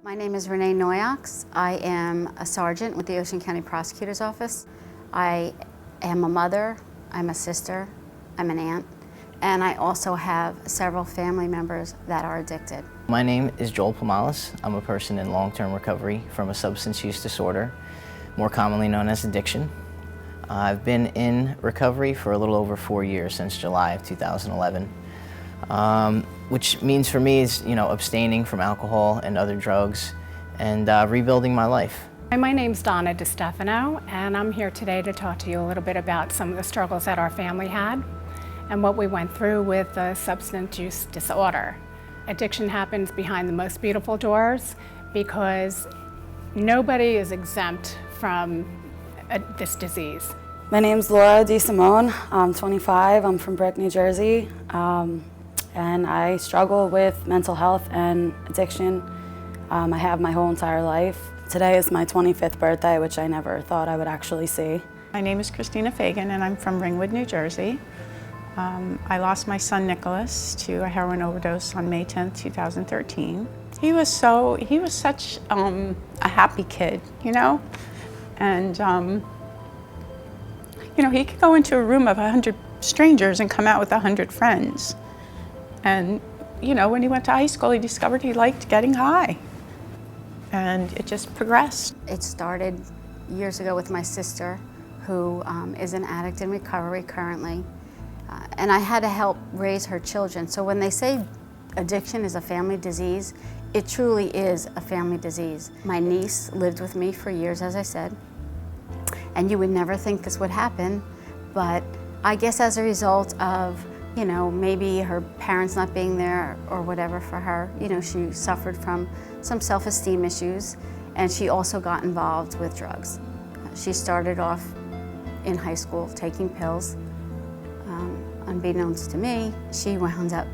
My name is Renee Noyox. I am a sergeant with the Ocean County Prosecutor's Office. I am a mother, I'm a sister, I'm an aunt, and I also have several family members that are addicted. My name is Joel Pomalis. I'm a person in long-term recovery from a substance use disorder, more commonly known as addiction. I've been in recovery for a little over 4 years, since July of 2011. Which means for me is, abstaining from alcohol and other drugs and rebuilding my life. My name's Donna DiStefano, and I'm here today to talk to you a little bit about some of the struggles that our family had and what we went through with the substance use disorder. Addiction happens behind the most beautiful doors because nobody is exempt from this disease. My name's Laura DeSimone. I'm 25. I'm from Brick, New Jersey. And I struggle with mental health and addiction. I have my whole entire life. Today is my 25th birthday, which I never thought I would actually see. My name is Christina Fagan, and I'm from Ringwood, New Jersey. I lost my son Nicholas to a heroin overdose on May 10th, 2013. He was such a happy kid, and he could go into a room of 100 strangers and come out with 100 friends. And, when he went to high school, he discovered he liked getting high. And it just progressed. It started years ago with my sister, who is an addict in recovery currently. And I had to help raise her children. So when they say addiction is a family disease, it truly is a family disease. My niece lived with me for years, as I said. And you would never think this would happen, but I guess as a result of maybe her parents not being there or whatever for her. She suffered from some self-esteem issues, and she also got involved with drugs. She started off in high school taking pills. Unbeknownst to me, she wound up,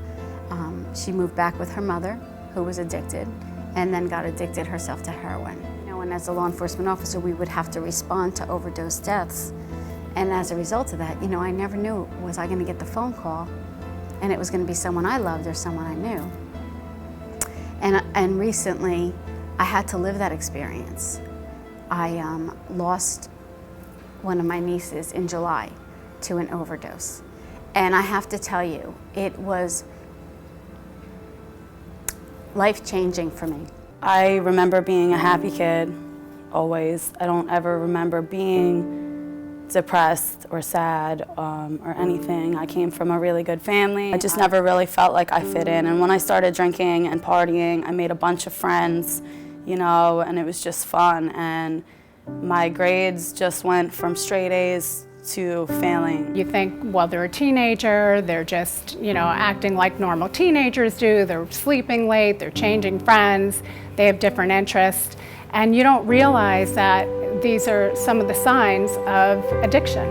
she moved back with her mother, who was addicted, and then got addicted herself to heroin. And as a law enforcement officer, we would have to respond to overdose deaths. And as a result of that, I never knew, was I going to get the phone call and it was going to be someone I loved or someone I knew. And recently, I had to live that experience. I lost one of my nieces in July to an overdose. And I have to tell you, it was life-changing for me. I remember being a happy kid, always. I don't ever remember being depressed or sad or anything. I came from a really good family. I just never really felt like I fit in. And when I started drinking and partying, I made a bunch of friends, and it was just fun. And my grades just went from straight A's to failing. You think, well, they're a teenager, they're just, acting like normal teenagers do, they're sleeping late, they're changing friends, they have different interests, and you don't realize that these are some of the signs of addiction.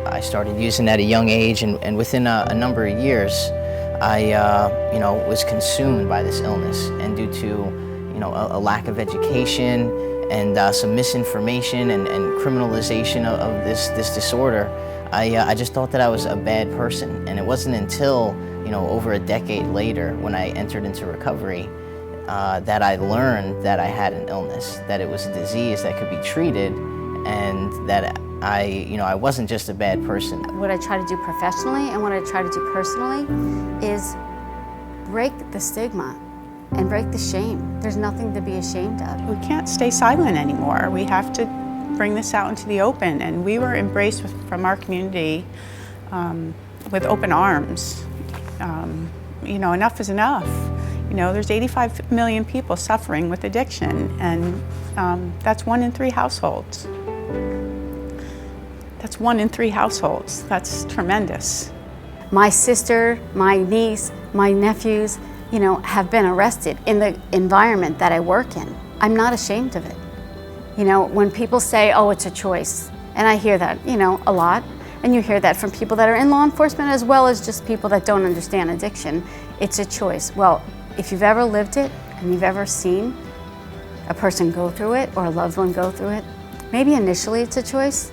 I started using at a young age, and within a number of years, I was consumed by this illness, and due to a lack of education and some misinformation and criminalization of this disorder, I just thought that I was a bad person. And it wasn't until over a decade later, when I entered into recovery, that I learned that I had an illness, that it was a disease that could be treated, and that I wasn't just a bad person. What I try to do professionally and what I try to do personally is break the stigma and break the shame. There's nothing to be ashamed of. We can't stay silent anymore. We have to bring this out into the open, and we were embraced from our community with open arms. Enough is enough. There's 85 million people suffering with addiction, and that's 1 in 3 households. That's 1 in 3 households. That's tremendous. My sister, my niece, my nephews, have been arrested in the environment that I work in. I'm not ashamed of it. When people say, oh, it's a choice, and I hear that, a lot, and you hear that from people that are in law enforcement as well as just people that don't understand addiction. It's a choice. Well, if you've ever lived it and you've ever seen a person go through it or a loved one go through it, maybe initially it's a choice,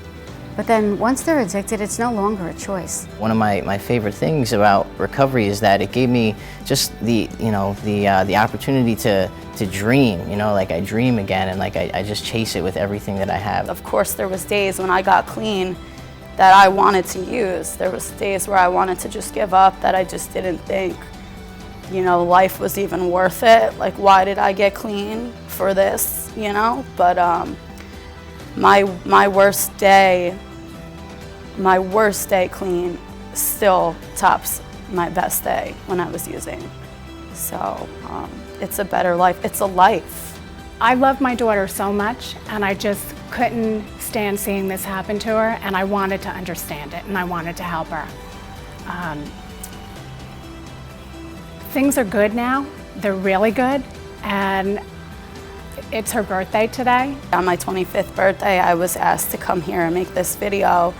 But then once they're addicted, it's no longer a choice. One of my favorite things about recovery is that it gave me just the opportunity to dream, like I dream again, and like I just chase it with everything that I have. Of course, there was days when I got clean that I wanted to use. There was days where I wanted to just give up, that I just didn't think, life was even worth it. Like, why did I get clean for this, But my worst day clean still tops my best day when I was using. So it's a better life. It's a life. I love my daughter so much, and I just couldn't stand seeing this happen to her, and I wanted to understand it, and I wanted to help her. Things are good now. They're really good, and it's her birthday today. On my 25th birthday, I was asked to come here and make this video,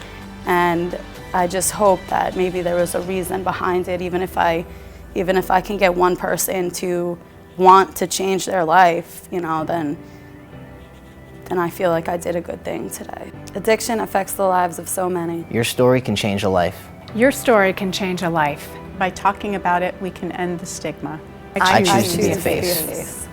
and I just hope that maybe there was a reason behind it, even if I can get one person to want to change their life, then I feel like I did a good thing today. Addiction affects the lives of so many. Your story can change a life. Your story can change a life. By talking about it, we can end the stigma. I choose to be a face.